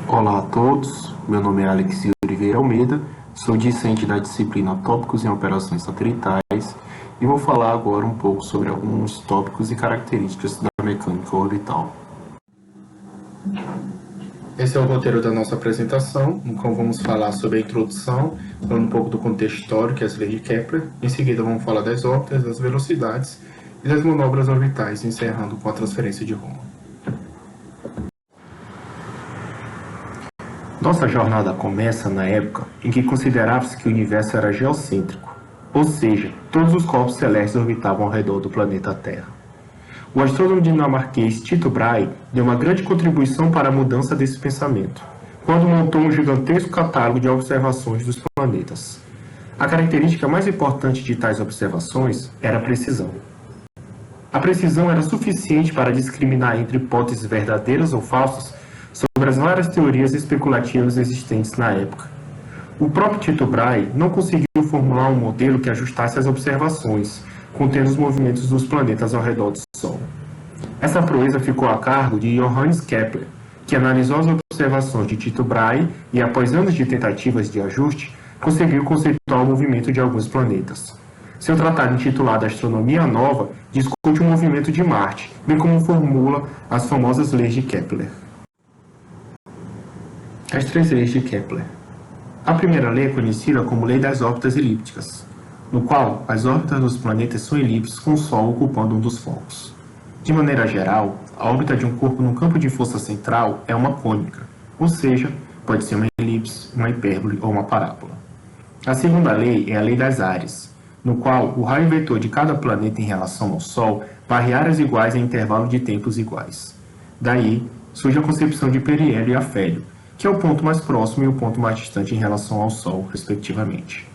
Olá a todos, meu nome é Alex Oliveira Almeida, sou discente da disciplina Tópicos em Operações Satelitais e vou falar agora um pouco sobre alguns tópicos e características da mecânica orbital. Esse é o roteiro da nossa apresentação, no qual vamos falar sobre a introdução, falando um pouco do contexto histórico e as leis de Kepler. Em seguida vamos falar das órbitas, das velocidades e das manobras orbitais, encerrando com a transferência de Roma. Nossa jornada começa na época em que considerava-se que o universo era geocêntrico, ou seja, todos os corpos celestes orbitavam ao redor do planeta Terra. O astrônomo dinamarquês Tycho Brahe deu uma grande contribuição para a mudança desse pensamento, quando montou um gigantesco catálogo de observações dos planetas. A característica mais importante de tais observações era a precisão. A precisão era suficiente para discriminar entre hipóteses verdadeiras ou falsas sobre as várias teorias especulativas existentes na época. O próprio Tycho Brahe não conseguiu formular um modelo que ajustasse as observações, contendo os movimentos dos planetas ao redor do Sol. Essa proeza ficou a cargo de Johannes Kepler, que analisou as observações de Tycho Brahe e, após anos de tentativas de ajuste, conseguiu conceituar o movimento de alguns planetas. Seu tratado intitulado Astronomia Nova discute o movimento de Marte, bem como formula as famosas leis de Kepler. As três leis de Kepler. A primeira lei é conhecida como Lei das Órbitas Elípticas, no qual as órbitas dos planetas são elipses com o Sol ocupando um dos focos. De maneira geral, a órbita de um corpo num campo de força central é uma cônica, ou seja, pode ser uma elipse, uma hipérbole ou uma parábola. A segunda lei é a Lei das Áreas, no qual o raio vetor de cada planeta em relação ao Sol varre áreas iguais em intervalo de tempos iguais. Daí, surge a concepção de periélio e afélio, que é o ponto mais próximo e o ponto mais distante em relação ao Sol, respectivamente.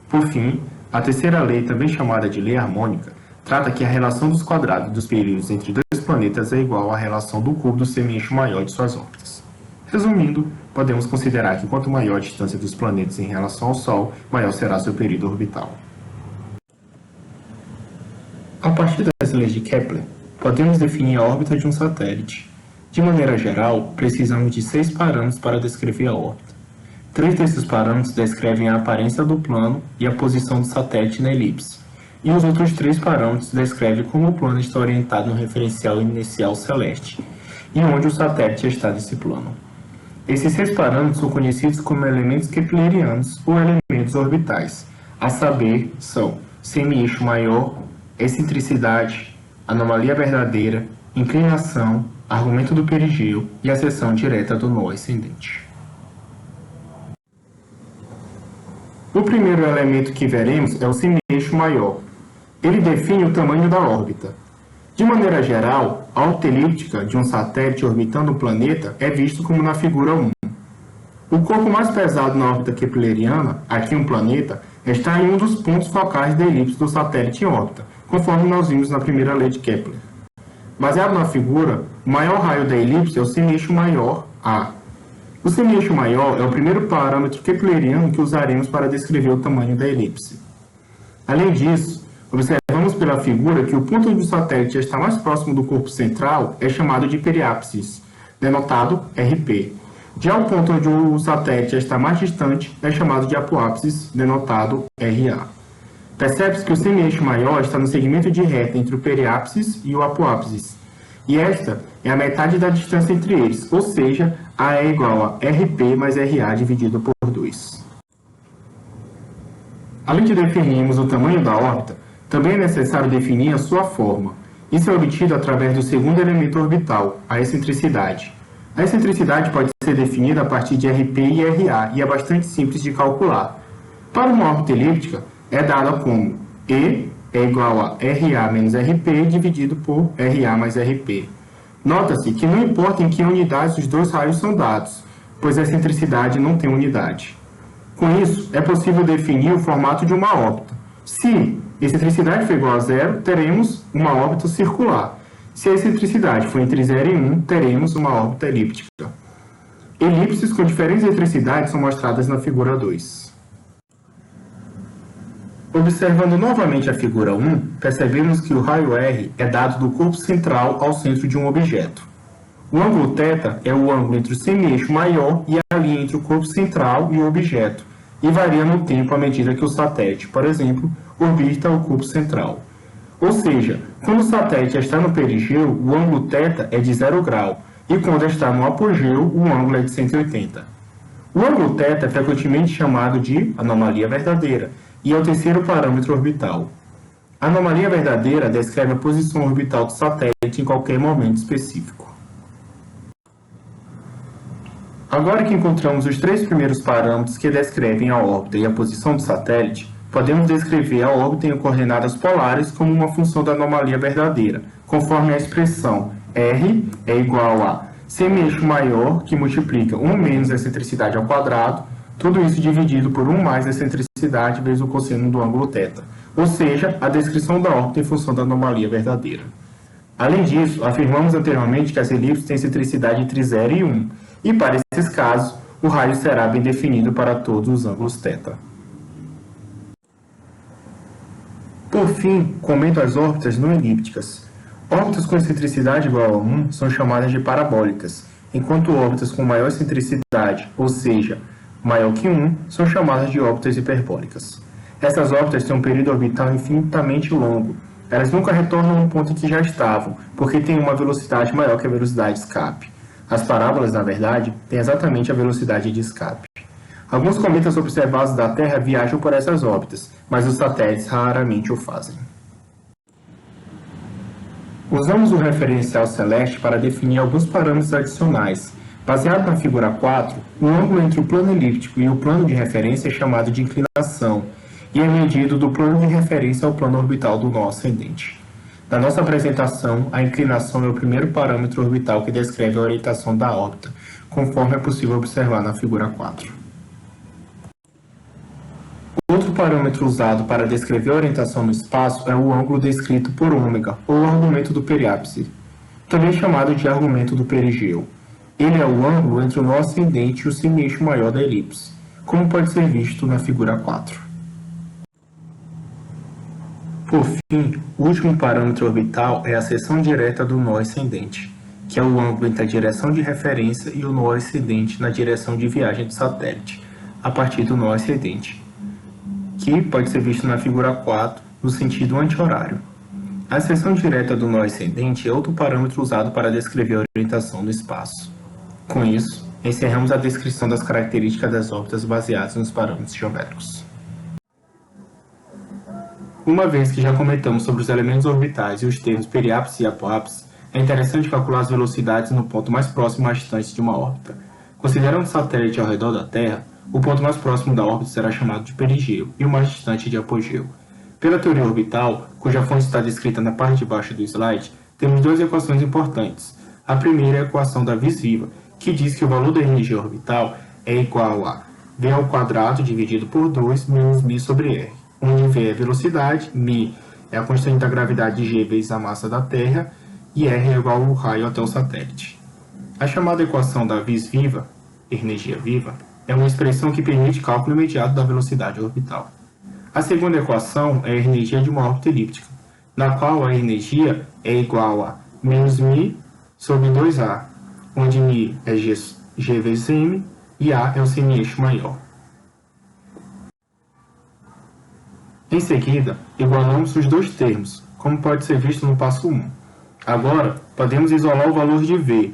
Por fim, a terceira lei, também chamada de lei harmônica, trata que a relação dos quadrados dos períodos entre dois planetas é igual à relação do cubo do semi-eixo maior de suas órbitas. Resumindo, podemos considerar que quanto maior a distância dos planetas em relação ao Sol, maior será seu período orbital. A partir das leis de Kepler, podemos definir a órbita de um satélite. De maneira geral, precisamos de 6 parâmetros para descrever a órbita. 3 desses parâmetros descrevem a aparência do plano e a posição do satélite na elipse, e os outros 3 parâmetros descrevem como o plano está orientado no referencial inicial celeste, e onde o satélite está nesse plano. Esses 6 parâmetros são conhecidos como elementos keplerianos ou elementos orbitais, a saber, são semi-eixo maior, excentricidade, anomalia verdadeira, inclinação, argumento do perigeu e a seção direta do nó ascendente. O primeiro elemento que veremos é o semi-eixo maior. Ele define o tamanho da órbita. De maneira geral, a órbita elíptica de um satélite orbitando um planeta é visto como na figura 1. O corpo mais pesado na órbita kepleriana, aqui um planeta, está em um dos pontos focais da elipse do satélite em órbita, conforme nós vimos na primeira lei de Kepler. Baseado na figura, o maior raio da elipse é o semi-eixo maior, A. O semi-eixo maior é o primeiro parâmetro kepleriano que usaremos para descrever o tamanho da elipse. Além disso, observamos pela figura que o ponto onde o satélite está mais próximo do corpo central é chamado de periápsis, denotado RP. Já o ponto onde o satélite está mais distante é chamado de apoápsis, denotado RA. Percebe-se que o semi-eixo maior está no segmento de reta entre o periápsis e o apoápsis, e esta é a metade da distância entre eles, ou seja, A é igual a RP mais RA dividido por 2. Além de definirmos o tamanho da órbita, também é necessário definir a sua forma. Isso é obtido através do segundo elemento orbital, a excentricidade. A excentricidade pode ser definida a partir de RP e RA, e é bastante simples de calcular. Para uma órbita elíptica, é dada como E é igual a RA menos RP dividido por RA mais RP. Nota-se que não importa em que unidades os dois raios são dados, pois a excentricidade não tem unidade. Com isso, é possível definir o formato de uma órbita. Se a excentricidade for igual a 0, teremos uma órbita circular. Se a excentricidade for entre 0 e 1, teremos uma órbita elíptica. Elipses com diferentes excentricidades são mostradas na figura 2. Observando novamente a figura 1, percebemos que o raio R é dado do corpo central ao centro de um objeto. O ângulo θ é o ângulo entre o semieixo maior e a linha entre o corpo central e o objeto, e varia no tempo à medida que o satélite, por exemplo, orbita o corpo central. Ou seja, quando o satélite está no perigeu, o ângulo θ é de 0 grau, e quando está no apogeu, o ângulo é de 180. O ângulo θ é frequentemente chamado de anomalia verdadeira, e é o terceiro parâmetro orbital. A anomalia verdadeira descreve a posição orbital do satélite em qualquer momento específico. Agora que encontramos os três primeiros parâmetros que descrevem a órbita e a posição do satélite, podemos descrever a órbita em coordenadas polares como uma função da anomalia verdadeira, conforme a expressão R é igual a semieixo maior, que multiplica 1 menos a excentricidade ao quadrado, tudo isso dividido por 1 mais a excentricidade vezes o cosseno do ângulo θ, ou seja, a descrição da órbita em função da anomalia verdadeira. Além disso, afirmamos anteriormente que as elipses têm excentricidade entre 0 e 1, e para esses casos, o raio será bem definido para todos os ângulos θ. Por fim, comento as órbitas não elípticas. Órbitas com excentricidade igual a 1 são chamadas de parabólicas, enquanto órbitas com maior excentricidade, ou seja, maior que 1, são chamadas de órbitas hiperbólicas. Essas órbitas têm um período orbital infinitamente longo. Elas nunca retornam ao ponto em que já estavam, porque têm uma velocidade maior que a velocidade de escape. As parábolas, na verdade, têm exatamente a velocidade de escape. Alguns cometas observados da Terra viajam por essas órbitas, mas os satélites raramente o fazem. Usamos o referencial celeste para definir alguns parâmetros adicionais. Baseado na figura 4, o ângulo entre o plano elíptico e o plano de referência é chamado de inclinação, e é medido do plano de referência ao plano orbital do nó ascendente. Na nossa apresentação, a inclinação é o primeiro parâmetro orbital que descreve a orientação da órbita, conforme é possível observar na figura 4. Outro parâmetro usado para descrever a orientação no espaço é o ângulo descrito por ômega, ou argumento do periápice, também chamado de argumento do perigeu. Ele é o ângulo entre o nó ascendente e o semieixo maior da elipse, como pode ser visto na figura 4. Por fim, o último parâmetro orbital é a seção direta do nó ascendente, que é o ângulo entre a direção de referência e o nó ascendente na direção de viagem do satélite, a partir do nó ascendente, que pode ser visto na figura 4, no sentido anti-horário. A seção direta do nó ascendente é outro parâmetro usado para descrever a orientação do espaço. Com isso, encerramos a descrição das características das órbitas baseadas nos parâmetros geométricos. Uma vez que já comentamos sobre os elementos orbitais e os termos periápice e apoápice, é interessante calcular as velocidades no ponto mais próximo à distância de uma órbita. Considerando o satélite ao redor da Terra, o ponto mais próximo da órbita será chamado de perigeu e o mais distante de apogeu. Pela teoria orbital, cuja fonte está descrita na parte de baixo do slide, temos duas equações importantes. A primeira é a equação da vis-viva, que diz que o valor da energia orbital é igual a v ao quadrado dividido por 2 menos μ sobre r, onde v é a velocidade, μ é a constante da gravidade de g vezes a massa da Terra e r é igual ao raio até o satélite. A chamada equação da vis-viva, energia viva, é uma expressão que permite cálculo imediato da velocidade orbital. A segunda equação é a energia de uma órbita elíptica, na qual a energia é igual a menos μ sobre 2a, onde μ é g vezes m e a é o semieixo maior. Em seguida, igualamos os dois termos, como pode ser visto no passo 1. Agora, podemos isolar o valor de v,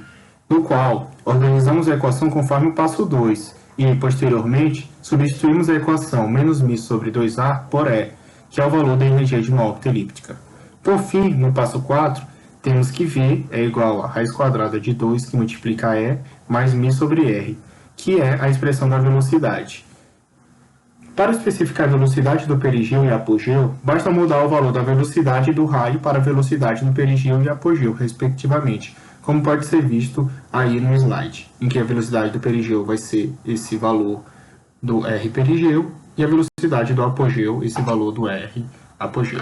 no qual organizamos a equação conforme o passo 2 e, posteriormente, substituímos a equação menos μ sobre 2a por e, que é o valor da energia de uma órbita elíptica. Por fim, no passo 4, temos que v é igual a raiz quadrada de 2 que multiplica e mais μ sobre r, que é a expressão da velocidade. Para especificar a velocidade do perigeu e apogeu, basta mudar o valor da velocidade do raio para a velocidade do perigeu e apogeu, respectivamente, como pode ser visto aí no slide, em que a velocidade do perigeu vai ser esse valor do r perigeu e a velocidade do apogeu, esse valor do r apogeu.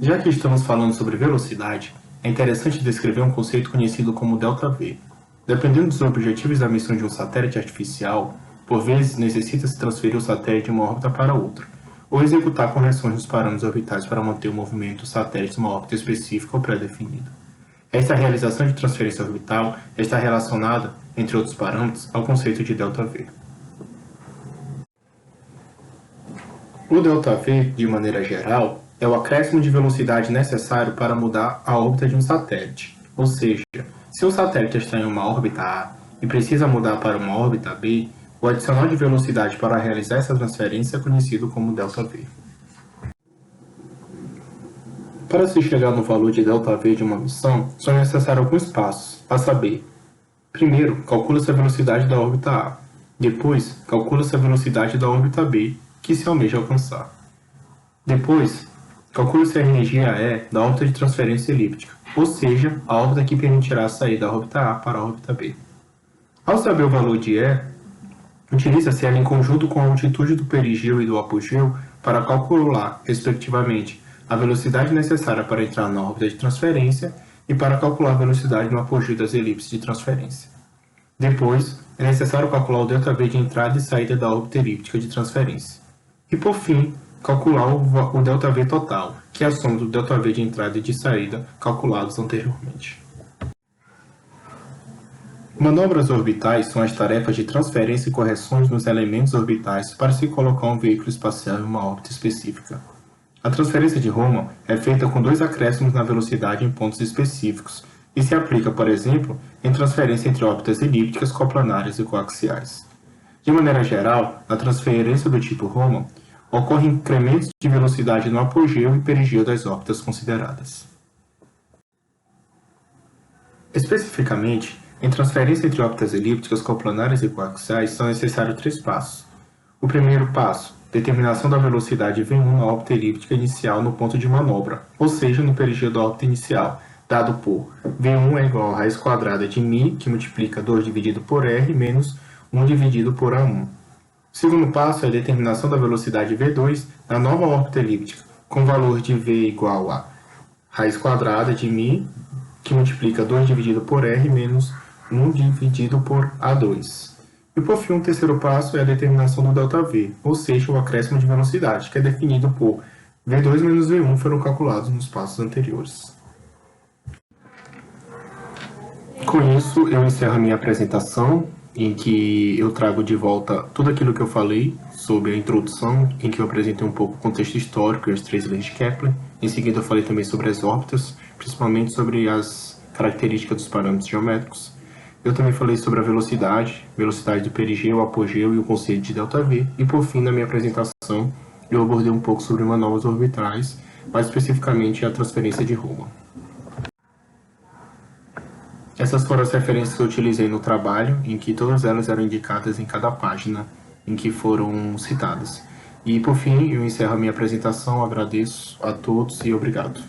Já que estamos falando sobre velocidade, é interessante descrever um conceito conhecido como ΔV. Dependendo dos objetivos da missão de um satélite artificial, por vezes necessita-se transferir o satélite de uma órbita para outra, ou executar correções nos parâmetros orbitais para manter o movimento do satélite em uma órbita específica ou pré-definida. Essa realização de transferência orbital está relacionada, entre outros parâmetros, ao conceito de ΔV. O ΔV, de maneira geral, é o acréscimo de velocidade necessário para mudar a órbita de um satélite. Ou seja, se um satélite está em uma órbita A e precisa mudar para uma órbita B, o adicional de velocidade para realizar essa transferência é conhecido como ΔV. Para se chegar no valor de ΔV de uma missão, são necessários alguns passos, a saber: primeiro, calcula-se a velocidade da órbita A. Depois, calcula-se a velocidade da órbita B, que se almeja alcançar. Depois, calcula-se a energia E da órbita de transferência elíptica, ou seja, a órbita que permitirá sair da órbita A para a órbita B. Ao saber o valor de E, utiliza-se ela em conjunto com a altitude do perigeu e do apogeu para calcular, respectivamente, a velocidade necessária para entrar na órbita de transferência e para calcular a velocidade no apogeu das elipses de transferência. Depois, é necessário calcular o ΔV de entrada e saída da órbita elíptica de transferência. E, por fim, calcular o ΔV total, que é a soma do ΔV de entrada e de saída calculados anteriormente. Manobras orbitais são as tarefas de transferência e correções nos elementos orbitais para se colocar um veículo espacial em uma órbita específica. A transferência de Raman é feita com dois acréscimos na velocidade em pontos específicos e se aplica, por exemplo, em transferência entre órbitas elípticas, coplanárias e coaxiais. De maneira geral, na transferência do tipo Raman, ocorrem incrementos de velocidade no apogeu e perigeu das órbitas consideradas. Especificamente, em transferência entre órbitas elípticas, coplanárias e coaxiais são necessários 3 passos. O primeiro passo, determinação da velocidade V1 na órbita elíptica inicial no ponto de manobra, ou seja, no perigeu da órbita inicial, dado por V1 é igual a raiz quadrada de μ, que multiplica 2 dividido por R, menos 1 dividido por A1. O segundo passo é a determinação da velocidade V2 na nova órbita elíptica, com valor de V igual a raiz quadrada de μ, que multiplica 2 dividido por R, menos 1 dividido por A2. E por fim, o terceiro passo é a determinação do ΔV, ou seja, o acréscimo de velocidade, que é definido por V2 menos V1 foram calculados nos passos anteriores. Com isso, eu encerro a minha apresentação, em que eu trago de volta tudo aquilo que eu falei sobre a introdução, em que eu apresentei um pouco o contexto histórico e as 3 leis de Kepler. Em seguida, eu falei também sobre as órbitas, principalmente sobre as características dos parâmetros geométricos. Eu também falei sobre a velocidade do perigeu, apogeu e o conceito de ΔV. E por fim, na minha apresentação, eu abordei um pouco sobre manobras orbitais, mais especificamente a transferência de Raman. Essas foram as referências que eu utilizei no trabalho, em que todas elas eram indicadas em cada página em que foram citadas. E por fim, eu encerro a minha apresentação, agradeço a todos e obrigado.